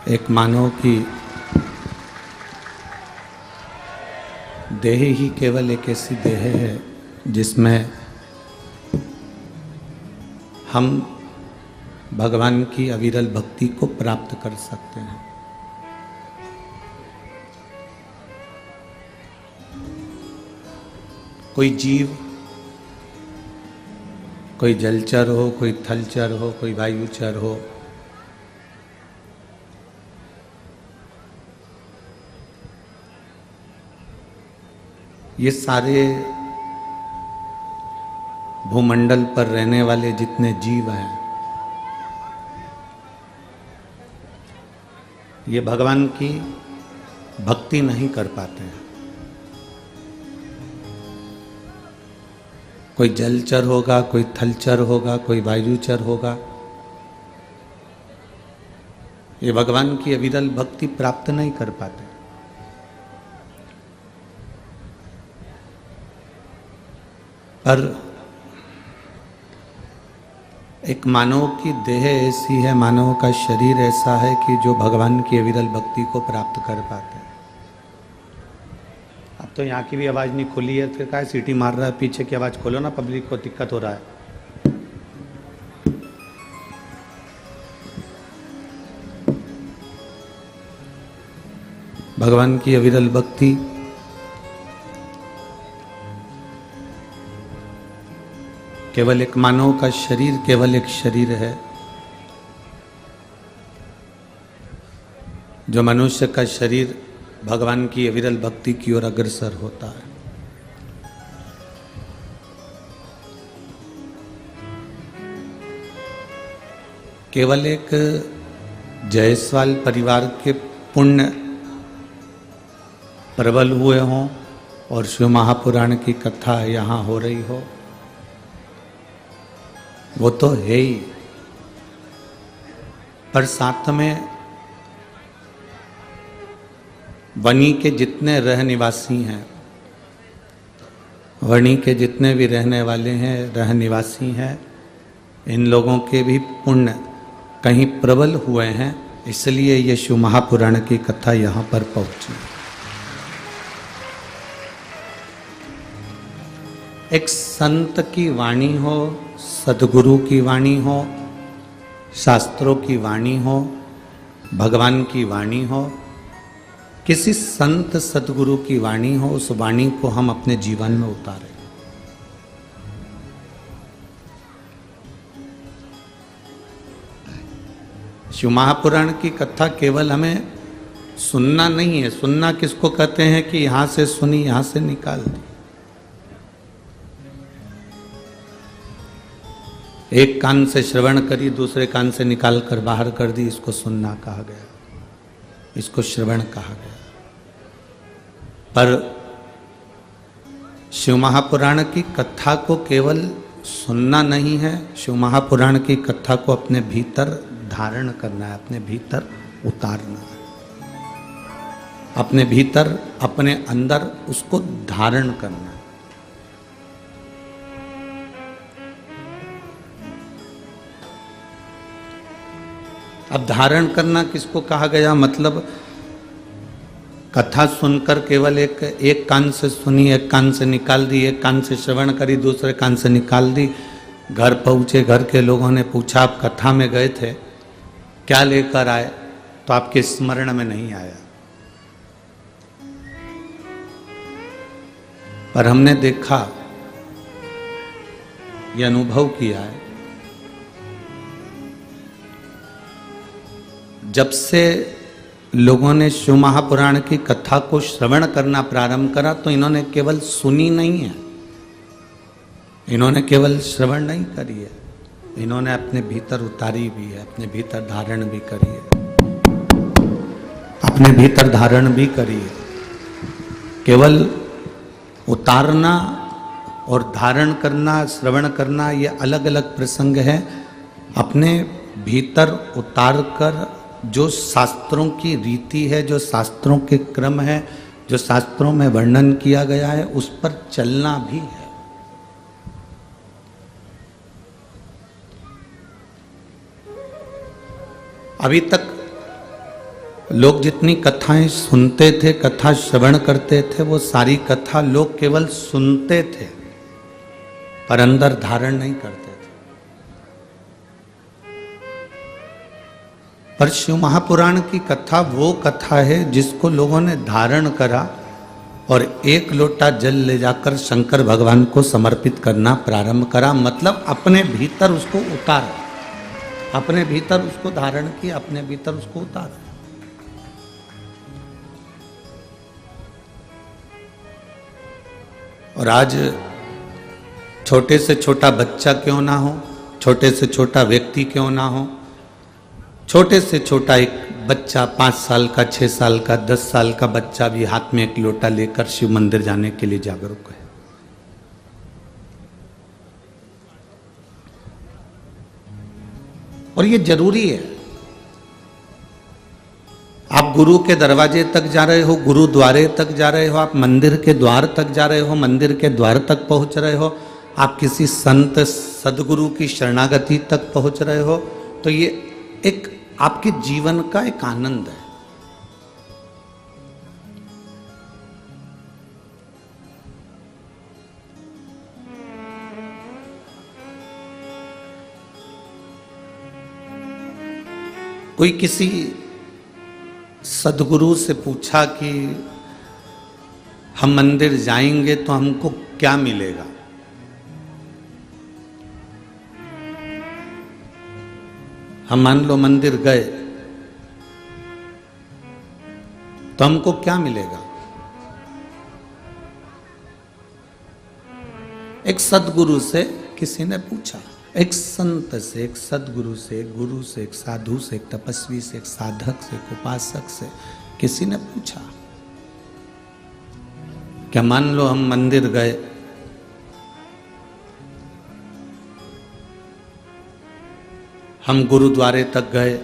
एक मानव की देह ही केवल एक ऐसी देह है जिसमें हम भगवान की अविरल भक्ति को प्राप्त कर सकते हैं। कोई जीव, कोई जलचर हो, कोई थलचर हो, कोई वायुचर हो, ये सारे भूमंडल पर रहने वाले जितने जीव हैं, ये भगवान की भक्ति नहीं कर पाते हैं। कोई जलचर होगा, कोई थलचर होगा, कोई वायुचर होगा, ये भगवान की अविरल भक्ति प्राप्त नहीं कर पाते। पर एक मानव की देह ऐसी है, मानव का शरीर ऐसा है कि जो भगवान की अविरल भक्ति को प्राप्त कर पाते हैं। अब तो यहाँ की भी आवाज़ नहीं खुली है, फिर क्या सीटी मार रहा है? पीछे की आवाज़ खोलो ना, पब्लिक को दिक्कत हो रहा है। भगवान की अविरल भक्ति केवल एक मानव का शरीर केवल एक शरीर है। जो मनुष्य का शरीर भगवान की अविरल भक्ति की ओर अग्रसर होता है। केवल एक जायसवाल परिवार के पुण्य प्रबल हुए हों और शिव महापुराण की कथा यहाँ हो रही हो, वो तो है ही, पर साथ में वनी के जितने रह निवासी हैं, वनी के जितने भी रहने वाले हैं, रह निवासी हैं, इन लोगों के भी पुण्य कहीं प्रबल हुए हैं, इसलिए ये शिव महापुराण की कथा यहाँ पर पहुंची। एक संत की वाणी हो, सदगुरु की वाणी हो, शास्त्रों की वाणी हो, भगवान की वाणी हो, किसी संत सदगुरु की वाणी हो, उस वाणी को हम अपने जीवन में उतारें। शिव महापुराण की कथा केवल हमें सुनना नहीं है। सुनना किसको कहते हैं कि यहां से सुनी, यहां से निकाल दी। एक कान से श्रवण करी, दूसरे कान से निकाल कर बाहर कर दी, इसको सुनना कहा गया, इसको श्रवण कहा गया। पर शिव महापुराण की कथा को केवल सुनना नहीं है, शिव महापुराण की कथा को अपने भीतर धारण करना है, अपने भीतर उतारना है, अपने भीतर, अपने अंदर उसको धारण करना है। अब धारण करना किसको कहा गया? मतलब कथा सुनकर केवल एक कान से सुनी, एक कान से निकाल दी, एक कान से श्रवण करी, दूसरे कान से निकाल दी। घर पहुँचे, घर के लोगों ने पूछा आप कथा में गए थे, क्या लेकर आए? तो आपके स्मरण में नहीं आया। पर हमने देखा, यह अनुभव किया है, जब से लोगों ने शिव महापुराण की कथा को श्रवण करना प्रारंभ करा, तो इन्होंने केवल सुनी नहीं है, इन्होंने केवल श्रवण नहीं करी है, इन्होंने अपने भीतर उतारी भी है, अपने भीतर धारण भी करी है, अपने भीतर धारण भी करी है। केवल उतारना और धारण करना, श्रवण करना, ये अलग अलग प्रसंग है। अपने भीतर उतार कर जो शास्त्रों की रीति है, जो शास्त्रों के क्रम है, जो शास्त्रों में वर्णन किया गया है, उस पर चलना भी है। अभी तक लोग जितनी कथाएं सुनते थे, कथा श्रवण करते थे, वो सारी कथा लोग केवल सुनते थे पर अंदर धारण नहीं करते थे। पर शिव महापुराण की कथा वो कथा है जिसको लोगों ने धारण करा और एक लोटा जल ले जाकर शंकर भगवान को समर्पित करना प्रारंभ करा। मतलब अपने भीतर उसको उतारा, अपने भीतर उसको धारण किया, अपने भीतर उसको उतारा। और आज छोटे से छोटा बच्चा क्यों ना हो, छोटे से छोटा व्यक्ति क्यों ना हो, छोटे से छोटा एक बच्चा 5 साल का, 6 साल का, 10 साल का बच्चा भी हाथ में एक लोटा लेकर शिव मंदिर जाने के लिए जागरूक है। और ये जरूरी है। आप गुरु के दरवाजे तक जा रहे हो, गुरुद्वारे तक जा रहे हो, आप मंदिर के द्वार तक जा रहे हो, मंदिर के द्वार तक पहुंच रहे हो, आप किसी संत सदगुरु की शरणागति तक पहुंच रहे हो, तो ये एक आपके जीवन का एक आनंद है। कोई किसी सदगुरु से पूछा कि हम मंदिर जाएंगे तो हमको क्या मिलेगा? हम मान लो मंदिर गए तो हमको क्या मिलेगा? एक सदगुरु से किसी ने पूछा, एक संत से, एक सदगुरु से, एक गुरु से, एक साधु से, एक तपस्वी से, एक साधक से, एक उपासक से किसी ने पूछा, क्या मान लो हम मंदिर गए, हम गुरुद्वारे तक गए,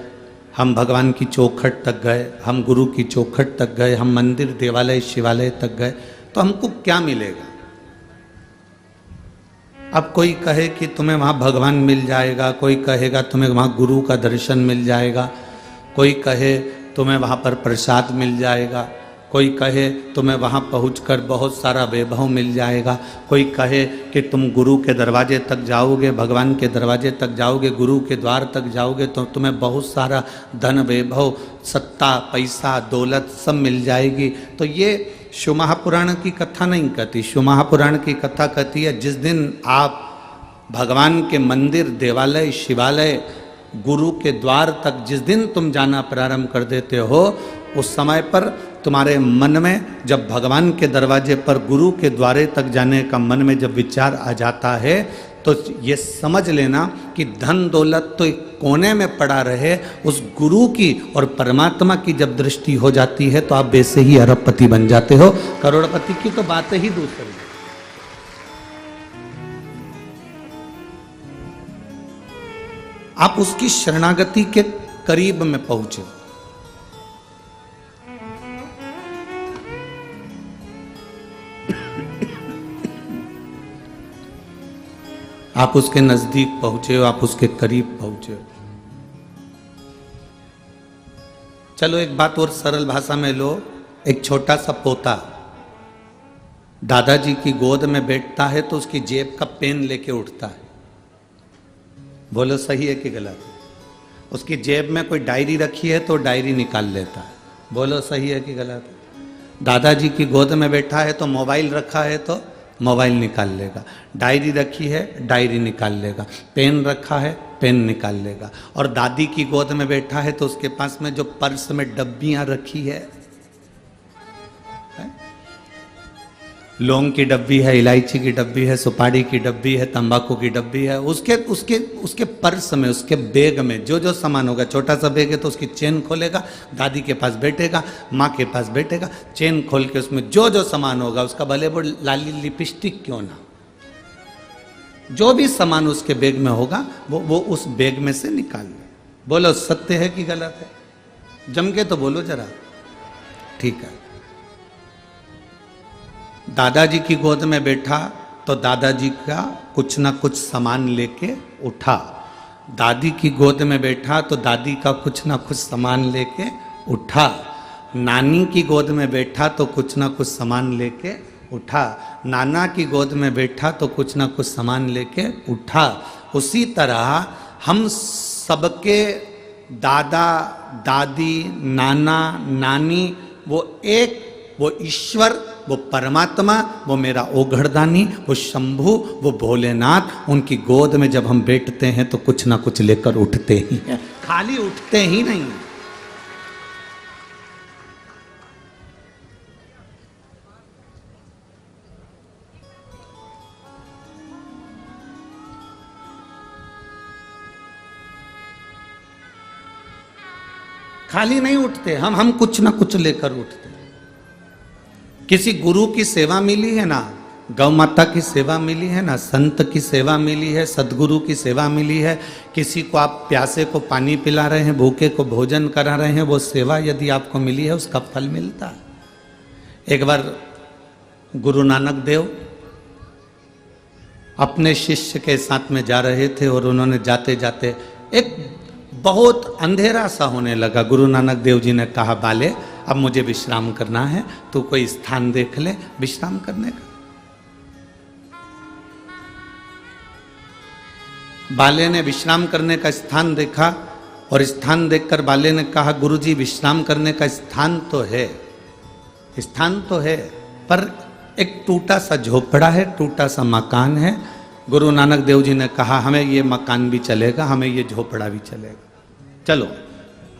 हम भगवान की चौखट तक गए, हम गुरु की चौखट तक गए, हम मंदिर, देवालय, शिवालय तक गए, तो हमको क्या मिलेगा? अब कोई कहे कि तुम्हें वहाँ भगवान मिल जाएगा, कोई कहेगा तुम्हें वहाँ गुरु का दर्शन मिल जाएगा, कोई कहे तुम्हें वहाँ पर प्रसाद मिल जाएगा, कोई कहे तुम्हें वहाँ पहुंचकर बहुत सारा वैभव मिल जाएगा, कोई कहे कि तुम गुरु के दरवाजे तक जाओगे, भगवान के दरवाजे तक जाओगे, गुरु के द्वार तक जाओगे तो तुम्हें बहुत सारा धन, वैभव, सत्ता, पैसा, दौलत सब मिल जाएगी। तो ये शिव महापुराण की कथा नहीं कहती। शिव महापुराण की कथा कहती है जिस दिन आप भगवान के मंदिर, देवालय, शिवालय, गुरु के द्वार तक जिस दिन तुम जाना प्रारंभ कर देते हो, उस समय पर तुम्हारे मन में जब भगवान के दरवाजे पर, गुरु के द्वारे तक जाने का मन में जब विचार आ जाता है तो ये समझ लेना कि धन दौलत तो एक कोने में पड़ा रहे, उस गुरु की और परमात्मा की जब दृष्टि हो जाती है तो आप वैसे ही अरबपति बन जाते हो। करोड़पति की तो बात ही दूसरी। आप उसकी शरणागति के करीब में पहुंचे। आप उसके नजदीक पहुंचे हो, आप उसके करीब पहुंचे हो। चलो एक बात और सरल भाषा में लो। एक छोटा सा पोता दादाजी की गोद में बैठता है तो उसकी जेब का पेन लेके उठता है। बोलो सही है कि गलत है? उसकी जेब में कोई डायरी रखी है तो डायरी निकाल लेता है। बोलो सही है कि गलत है? दादाजी की गोद में बैठा है तो मोबाइल रखा है तो मोबाइल निकाल लेगा, डायरी रखी है डायरी निकाल लेगा, पेन रखा है पेन निकाल लेगा। और दादी की गोद में बैठा है तो उसके पास में जो पर्स में डब्बियां रखी है, लौंग की डब्बी है, इलायची की डब्बी है, सुपारी की डब्बी है, तंबाकू की डब्बी है, उसके उसके उसके पर्स में, उसके बैग में जो जो सामान होगा, छोटा सा बैग है तो उसकी चेन खोलेगा, दादी के पास बैठेगा, माँ के पास बैठेगा, चेन खोल के उसमें जो जो सामान होगा, उसका भले वो लाली लिपस्टिक क्यों ना, जो भी सामान उसके बैग में होगा वो उस बैग में से निकाल ले। बोलो सत्य है कि गलत है? जम के तो बोलो जरा। ठीक है। दादाजी की गोद में बैठा तो दादाजी का कुछ ना कुछ सामान लेके उठा, दादी की गोद में बैठा तो दादी का कुछ ना कुछ सामान लेके उठा। नानी की गोद में बैठा तो कुछ ना कुछ सामान लेके उठा, नाना की गोद में बैठा तो कुछ ना कुछ सामान लेके उठा। उसी तरह हम सबके दादा दादी नाना नानी वो एक, वो ईश्वर, वो परमात्मा, वो मेरा ओघड़दानी, वो शंभु, वो भोलेनाथ, उनकी गोद में जब हम बैठते हैं तो कुछ ना कुछ लेकर उठते ही हैं, खाली उठते ही नहीं। खाली नहीं उठते हम कुछ ना कुछ लेकर उठते। किसी गुरु की सेवा मिली है ना, गौ माता की सेवा मिली है ना, संत की सेवा मिली है, सदगुरु की सेवा मिली है, किसी को आप प्यासे को पानी पिला रहे हैं, भूखे को भोजन करा रहे हैं, वो सेवा यदि आपको मिली है उसका फल मिलता है। एक बार गुरु नानक देव अपने शिष्य के साथ में जा रहे थे और उन्होंने जाते जाते एक बहुत अंधेरा सा होने लगा। गुरु नानक देव जी ने कहा, बाले अब मुझे विश्राम करना है, तू कोई स्थान देख ले विश्राम करने का। बाले ने विश्राम करने का स्थान देखा और स्थान देखकर बाले ने कहा, गुरुजी विश्राम करने का स्थान तो है, स्थान तो है, पर एक टूटा सा झोपड़ा है, टूटा सा मकान है। गुरु नानक देव जी ने कहा, हमें ये मकान भी चलेगा, हमें ये झोपड़ा भी चलेगा, चलो।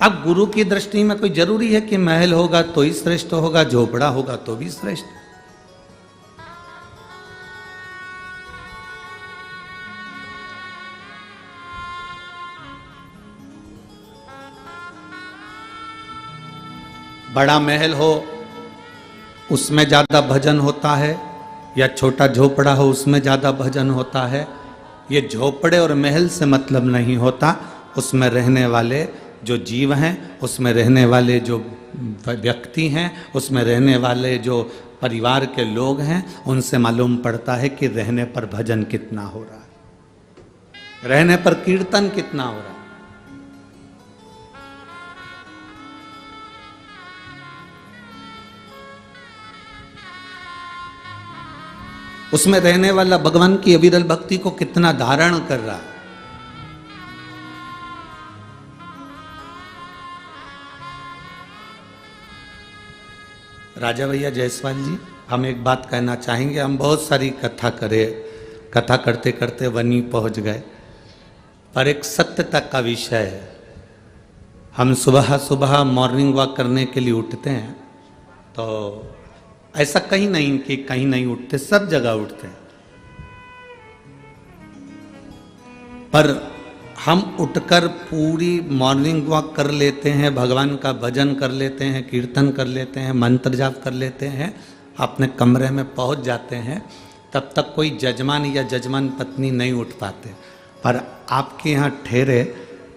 अब गुरु की दृष्टि में कोई जरूरी है कि महल होगा तो ही श्रेष्ठ होगा, झोपड़ा होगा तो भी श्रेष्ठ। बड़ा महल हो उसमें ज्यादा भजन होता है, या छोटा झोपड़ा हो उसमें ज्यादा भजन होता है। ये झोपड़े और महल से मतलब नहीं होता, उसमें रहने वाले जो जीव हैं, उसमें रहने वाले जो व्यक्ति हैं, उसमें रहने वाले जो परिवार के लोग हैं, उनसे मालूम पड़ता है कि रहने पर भजन कितना हो रहा है, रहने पर कीर्तन कितना हो रहा है। उसमें रहने वाला भगवान की अविरल भक्ति को कितना धारण कर रहा है। राजा भैया जायसवाल जी, हम एक बात कहना चाहेंगे। हम बहुत सारी कथा करते करते वनी पहुंच गए, पर एक सत्य तक का विषय है। हम सुबह सुबह मॉर्निंग वॉक करने के लिए उठते हैं, तो ऐसा कहीं नहीं कि कहीं नहीं उठते, सब जगह उठते हैं। पर हम उठकर पूरी मॉर्निंग वॉक कर लेते हैं, भगवान का भजन कर लेते हैं, कीर्तन कर लेते हैं, मंत्र जाप कर लेते हैं, अपने कमरे में पहुंच जाते हैं, तब तक कोई जजमान या जजमान पत्नी नहीं उठ पाते। पर आपके यहाँ ठहरे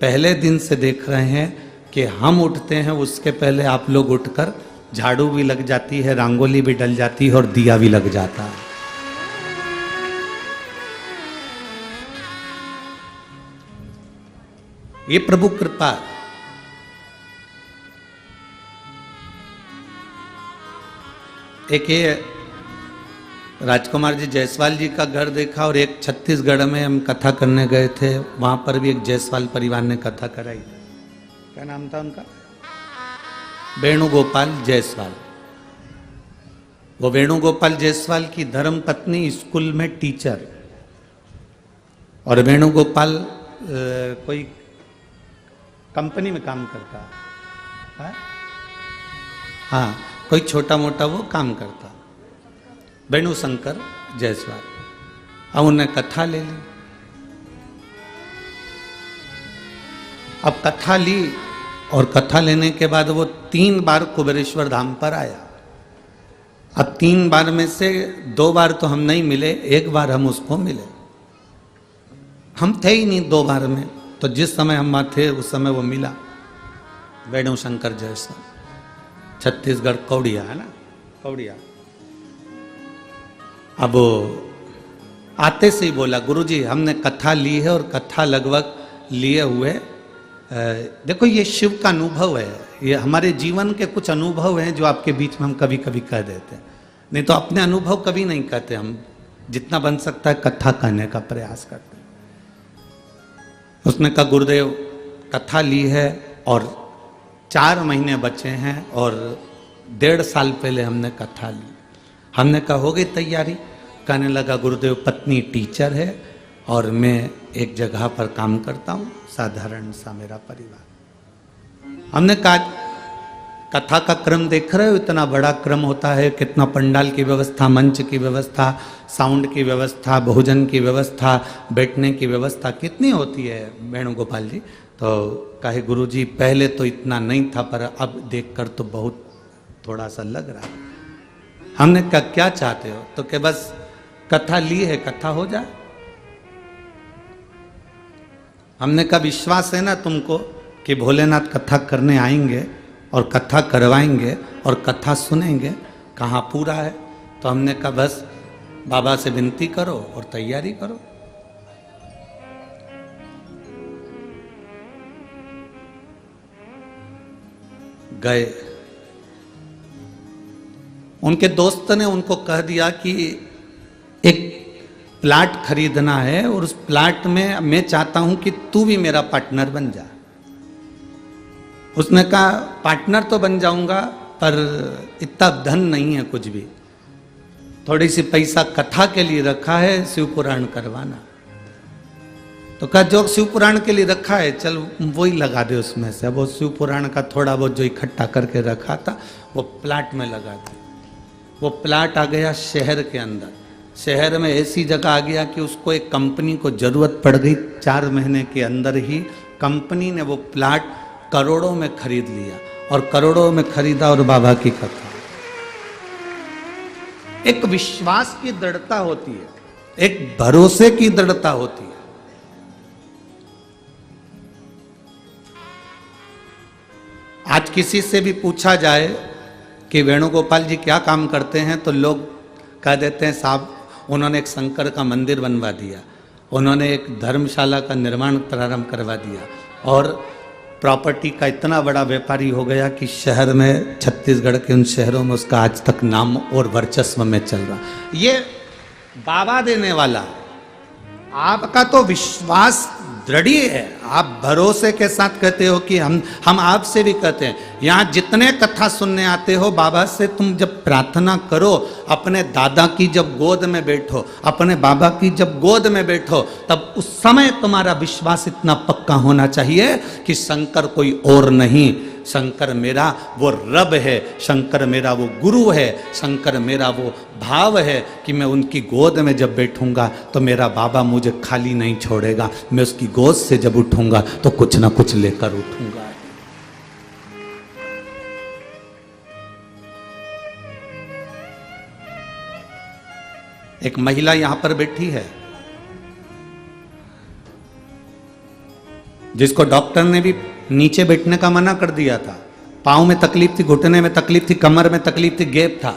पहले दिन से देख रहे हैं कि हम उठते हैं, उसके पहले आप लोग उठकर झाड़ू भी लग जाती है, रंगोली भी डल जाती है और दिया भी लग जाता है। ये प्रभु कृपा। एक ये राजकुमार जी जायसवाल जी का घर देखा, और एक छत्तीसगढ़ में हम कथा करने गए थे, वहां पर भी एक जायसवाल परिवार ने कथा कराई। क्या नाम था उनका? वेणुगोपाल जायसवाल। वो वेणुगोपाल जायसवाल की धर्म पत्नी स्कूल में टीचर, और वेणुगोपाल कोई कंपनी में काम करता है, हाँ कोई छोटा मोटा वो काम करता, वेणु शंकर जायसवाल। अब उन्हें कथा ले ली। अब कथा ली, और कथा लेने के बाद वो 3 बार कुबेरेश्वर धाम पर आया। अब 3 बार में से 2 बार तो हम नहीं मिले, 1 बार हम उसको मिले। हम थे ही नहीं 2 बार में, तो जिस समय हम वहाँ थे उस समय वो मिला। वेणु शंकर जायसवाल, छत्तीसगढ़ कौड़िया है ना, कौड़िया। अब आते से ही बोला, गुरुजी हमने कथा ली है और कथा लगभग लिए हुए देखो ये शिव का अनुभव है, ये हमारे जीवन के कुछ अनुभव हैं जो आपके बीच में हम कभी कभी कह देते हैं, नहीं तो अपने अनुभव कभी नहीं कहते। हम जितना बन सकता है कथा कहने का प्रयास करते हैं। उसने कहा गुरुदेव कथा ली है और 4 महीने बचे हैं और 1.5 साल पहले हमने कथा ली। हमने कहा हो गई तैयारी? कहने लगा गुरुदेव पत्नी टीचर है और मैं एक जगह पर काम करता हूँ, साधारण सा मेरा परिवार। हमने कहा कथा का क्रम देख रहे हो, इतना बड़ा क्रम होता है, कितना पंडाल की व्यवस्था, मंच की व्यवस्था, साउंड की व्यवस्था, भोजन की व्यवस्था, बैठने की व्यवस्था कितनी होती है वेणुगोपाल जी। तो कहे गुरुजी पहले तो इतना नहीं था पर अब देखकर तो बहुत थोड़ा सा लग रहा है। हमने कहा क्या चाहते हो? तो कि बस कथा ली है, कथा हो जाए। हमने कहा विश्वास है ना तुमको कि भोलेनाथ कथा करने आएंगे और कथा करवाएंगे और कथा सुनेंगे? कहाँ पूरा है। तो हमने कहा बस बाबा से विनती करो और तैयारी करो। गए, उनके दोस्त ने उनको कह दिया कि एक प्लाट खरीदना है और उस प्लाट में मैं चाहता हूं कि तू भी मेरा पार्टनर बन जा। उसने कहा पार्टनर तो बन जाऊंगा पर इतना धन नहीं है कुछ भी, थोड़ी सी पैसा कथा के लिए रखा है, शिव पुराण करवाना। तो कहा जो शिव पुराण के लिए रखा है चल वही लगा दे उसमें से। अब वो शिव पुराण का थोड़ा बहुत जो इकट्ठा करके रखा था वो प्लाट में लगा दे। वो प्लाट आ गया शहर के अंदर। शहर में ऐसी जगह आ गया कि उसको एक कंपनी को जरूरत पड़ गई। 4 महीने के अंदर ही कंपनी ने वो प्लाट करोड़ों में खरीद लिया और करोड़ों में खरीदा और बाबा की कथा। एक विश्वास की दृढ़ता होती है, एक भरोसे की दृढ़ता होती है। आज किसी से भी पूछा जाए कि वेणुगोपाल जी क्या काम करते हैं तो लोग कह देते हैं साहब उन्होंने एक शंकर का मंदिर बनवा दिया, उन्होंने एक धर्मशाला का निर्माण प्रारंभ करवा दिया और प्रॉपर्टी का इतना बड़ा व्यापारी हो गया कि शहर में, छत्तीसगढ़ के उन शहरों में उसका आज तक नाम और वर्चस्व में चल रहा। ये बाबा देने वाला, आपका तो विश्वास दृढ़ है। आप भरोसे के साथ कहते हो कि हम आपसे भी कहते हैं, यहाँ जितने कथा सुनने आते हो बाबा से तुम जब प्रार्थना करो, अपने दादा की जब गोद में बैठो, अपने बाबा की जब गोद में बैठो, तब उस समय तुम्हारा विश्वास इतना पक्का होना चाहिए कि शंकर कोई और नहीं, शंकर मेरा वो रब है, शंकर मेरा वो गुरु है, शंकर मेरा वो भाव है कि मैं उनकी गोद में जब बैठूंगा तो मेरा बाबा मुझे खाली नहीं छोड़ेगा। मैं उसकी गोद से जब उठूंगा तो कुछ ना कुछ लेकर उठूंगा। एक महिला यहां पर बैठी है जिसको डॉक्टर ने भी नीचे बैठने का मना कर दिया था। पाँव में तकलीफ थी, घुटने में तकलीफ थी, कमर में तकलीफ थी, गैप था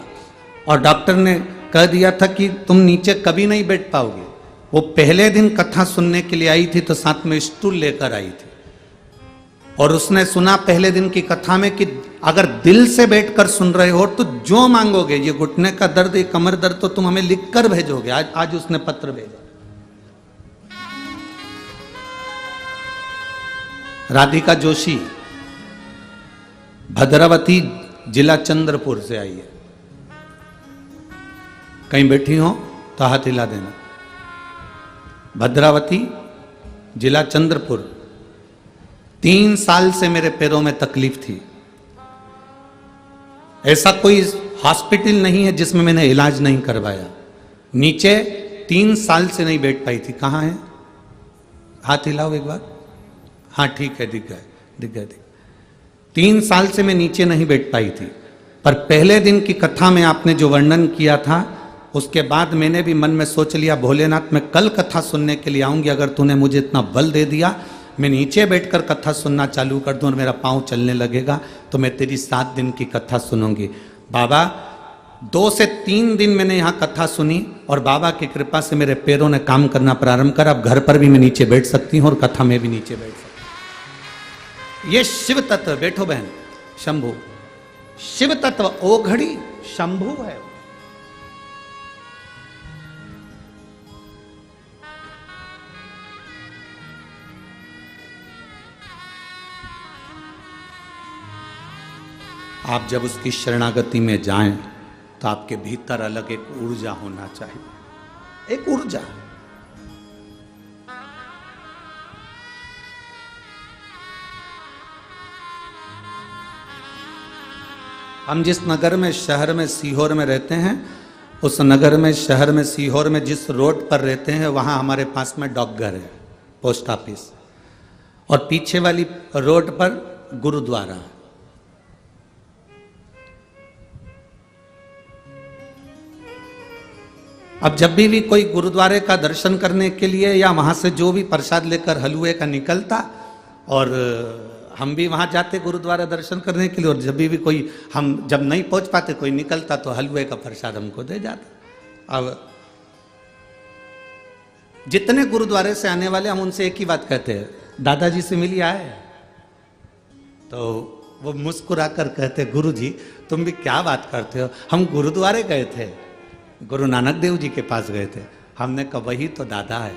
और डॉक्टर ने कह दिया था कि तुम नीचे कभी नहीं बैठ पाओगे। वो पहले दिन कथा सुनने के लिए आई थी तो साथ में स्टूल लेकर आई थी और उसने सुना पहले दिन की कथा में कि अगर दिल से बैठकर सुन रहे हो तो जो मांगोगे, ये घुटने का दर्द, ये कमर दर्द तो तुम हमें लिखकर भेजोगे। आज उसने पत्र भेजा। राधिका जोशी भद्रावती जिला चंद्रपुर से आई है। कहीं बैठी हो तो हाथ हिला देना। भद्रावती जिला चंद्रपुर। 3 साल से मेरे पैरों में तकलीफ थी। ऐसा कोई हॉस्पिटल नहीं है जिसमें मैंने इलाज नहीं करवाया। नीचे 3 साल से नहीं बैठ पाई थी। कहाँ है? हाथ हिलाओ एक बार। हाँ ठीक है, दिख गए। 3 साल से मैं नीचे नहीं बैठ पाई थी, पर पहले दिन की कथा में आपने जो वर्णन किया था उसके बाद मैंने भी मन में सोच लिया भोलेनाथ मैं कल कथा सुनने के लिए आऊंगी। अगर तूने मुझे इतना बल दे दिया मैं नीचे बैठकर कथा सुनना चालू कर दूं और मेरा पाँव चलने लगेगा तो मैं तेरी 7 दिन की कथा सुनूंगी। बाबा 2 से 3 दिन मैंने यहाँ कथा सुनी और बाबा की कृपा से मेरे पैरों ने काम करना प्रारंभ करा। अब घर पर भी मैं नीचे बैठ सकती हूँ और कथा में भी नीचे बैठ सकती हूँ। ये शिव तत्व, बैठो बहन, शंभु, शिव तत्व ओघड़ी शंभु है। आप जब उसकी शरणागति में जाएं तो आपके भीतर अलग एक ऊर्जा होना चाहिए, एक ऊर्जा। हम जिस नगर में, शहर में, सीहोर में रहते हैं, उस नगर में, शहर में, सीहोर में जिस रोड पर रहते हैं वहां हमारे पास में डाकघर है, पोस्ट ऑफिस, और पीछे वाली रोड पर गुरुद्वारा। अब जब भी कोई गुरुद्वारे का दर्शन करने के लिए या वहां से जो भी प्रसाद लेकर हलवे का निकलता, और हम भी वहां जाते गुरुद्वारा दर्शन करने के लिए, और जब भी कोई, हम जब नहीं पहुंच पाते, कोई निकलता तो हलवे का प्रसाद हमको दे जाता। अब जितने गुरुद्वारे से आने वाले, हम उनसे एक ही बात कहते हैं, दादाजी से मिली आए? तो वो मुस्कुरा कर कहते, गुरु जी तुम भी क्या बात करते हो, हम गुरुद्वारे गए थे, गुरु नानक देव जी के पास गए थे। हमने कहा वही तो दादा है,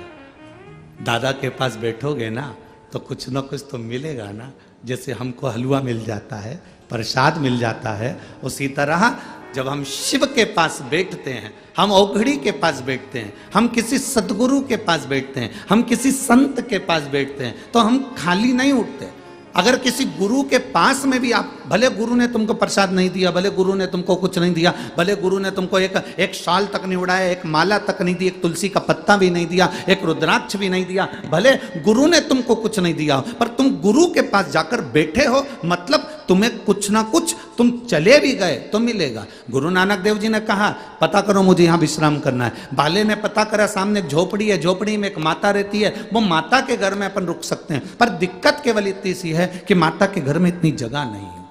दादा के पास बैठोगे ना तो कुछ ना कुछ तो मिलेगा ना। जैसे हमको हलवा मिल जाता है, प्रसाद मिल जाता है, उसी तरह जब हम शिव के पास बैठते हैं, हम औघड़ी के पास बैठते हैं, हम किसी सदगुरु के पास बैठते हैं, हम किसी संत के पास बैठते हैं, तो हम खाली नहीं उठते। अगर किसी गुरु के पास में भी आप, भले गुरु ने तुमको प्रसाद नहीं दिया, भले गुरु ने तुमको कुछ नहीं दिया, भले गुरु ने तुमको एक शाल तक नहीं उड़ाया, एक माला तक नहीं दी, एक तुलसी का पत्ता भी नहीं दिया, एक रुद्राक्ष भी नहीं दिया, भले गुरु ने तुमको कुछ नहीं दिया, पर तुम गुरु के पास जाकर बैठे हो, मतलब तुम्हें कुछ ना कुछ, तुम चले भी गए तो मिलेगा। गुरु नानक देव जी ने कहा पता करो मुझे यहाँ विश्राम करना है। बाले ने पता करा, सामने एक झोपड़ी है, झोपड़ी में एक माता रहती है, वो माता के घर में अपन रुक सकते हैं, पर दिक्कत केवल इतनी सी है कि माता के घर में इतनी जगह नहीं है।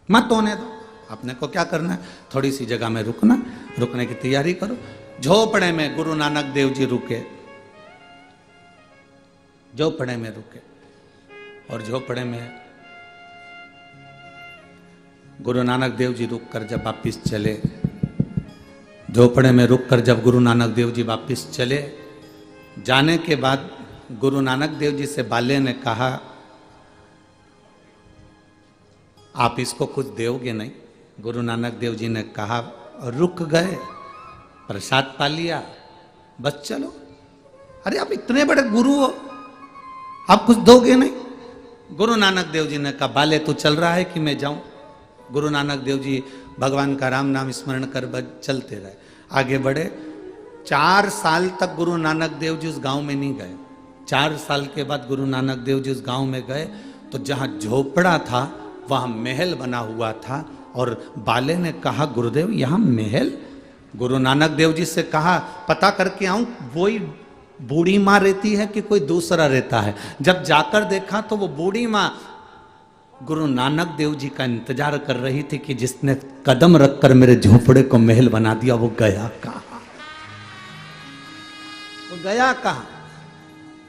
मत होने दो, अपने को क्या करना है, थोड़ी सी जगह में रुकना, रुकने की तैयारी करो। झोपड़े में गुरु नानक देव जी रुके, झोपड़े में रुके, और झोपड़े में गुरु नानक देव जी रुक कर जब वापिस चले, झोपड़े में रुक कर जब गुरु नानक देव जी वापिस चले, जाने के बाद गुरु नानक देव जी से बाले ने कहा आप इसको कुछ दोगे नहीं? गुरु नानक देव जी ने कहा रुक गए, प्रसाद पा लिया, बस चलो। अरे आप इतने बड़े गुरु हो, आप कुछ दोगे नहीं? गुरु नानक देव जी ने कहा बाले तू चल रहा है कि मैं जाऊं? गुरु नानक देव जी भगवान का राम नाम स्मरण कर चलते रहे, आगे बढ़े। 4 साल तक गुरु नानक देव जी उस गांव में नहीं गए। 4 साल के बाद गुरु नानक देव जी उस गांव में गए तो जहां झोपड़ा था वहां महल बना हुआ था, और बाले ने कहा गुरुदेव यहाँ महल? गुरु नानक देव जी से कहा पता करके आऊं वही बूढ़ी माँ रहती है कि कोई दूसरा रहता है। जब जाकर देखा तो वो बूढ़ी माँ गुरु नानक देव जी का इंतजार कर रही थी कि जिसने कदम रखकर मेरे झोपड़े को महल बना दिया वो गया कहाँ? वो गया कहाँ?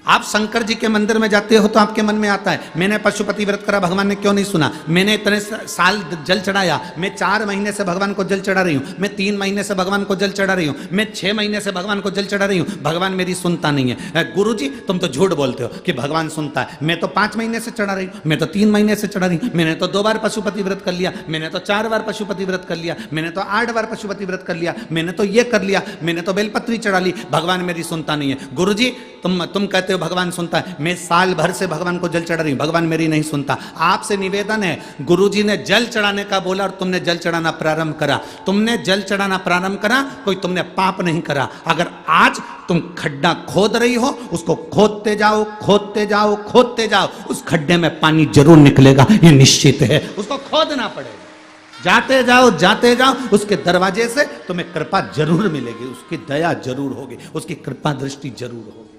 आप शंकर जी के मंदिर में जाते हो तो आपके मन में आता है मैंने पशुपति व्रत करा, भगवान ने क्यों नहीं सुना? मैंने इतने साल जल चढ़ाया, मैं 4 महीने से भगवान को जल चढ़ा रही हूँ, मैं 3 महीने से भगवान को जल चढ़ा रही हूँ, मैं 6 महीने से भगवान को जल चढ़ा रही हूँ, भगवान मेरी सुनता नहीं है। गुरु जी तुम तो झूठ बोलते हो कि भगवान सुनता है। मैं तो 5 महीने से चढ़ा रही हूँ, मैं तो 3 महीने से चढ़ा रही हूँ, मैंने तो 2 बार पशुपति व्रत कर लिया, मैंने तो 4 बार पशुपति व्रत कर लिया, मैंने तो 8 बार पशुपति व्रत कर लिया, मैंने तो ये कर लिया, मैंने तो बेलपत्री चढ़ा ली, भगवान मेरी सुनता नहीं है। गुरु जी तुम कहते हो भगवान सुनता है, मैं साल भर से भगवान को जल चढ़ा रही हूं, भगवान मेरी नहीं सुनता। आपसे निवेदन है, गुरुजी ने जल चढ़ाने का बोला और तुमने जल चढ़ाना प्रारंभ करा, तुमने जल चढ़ाना प्रारंभ करा, कोई तुमने पाप नहीं करा। अगर आज तुम खड्डा खोद रही हो उसको खोदते जाओ, खोदते जाओ, खोदते जाओ, उस खड्डे में पानी जरूर निकलेगा, ये निश्चित है। उसको खोदना पड़ेगा, जाते जाओ जाते जाओ, उसके दरवाजे से तुम्हें कृपा जरूर मिलेगी, उसकी दया जरूर होगी, उसकी कृपा दृष्टि जरूर होगी।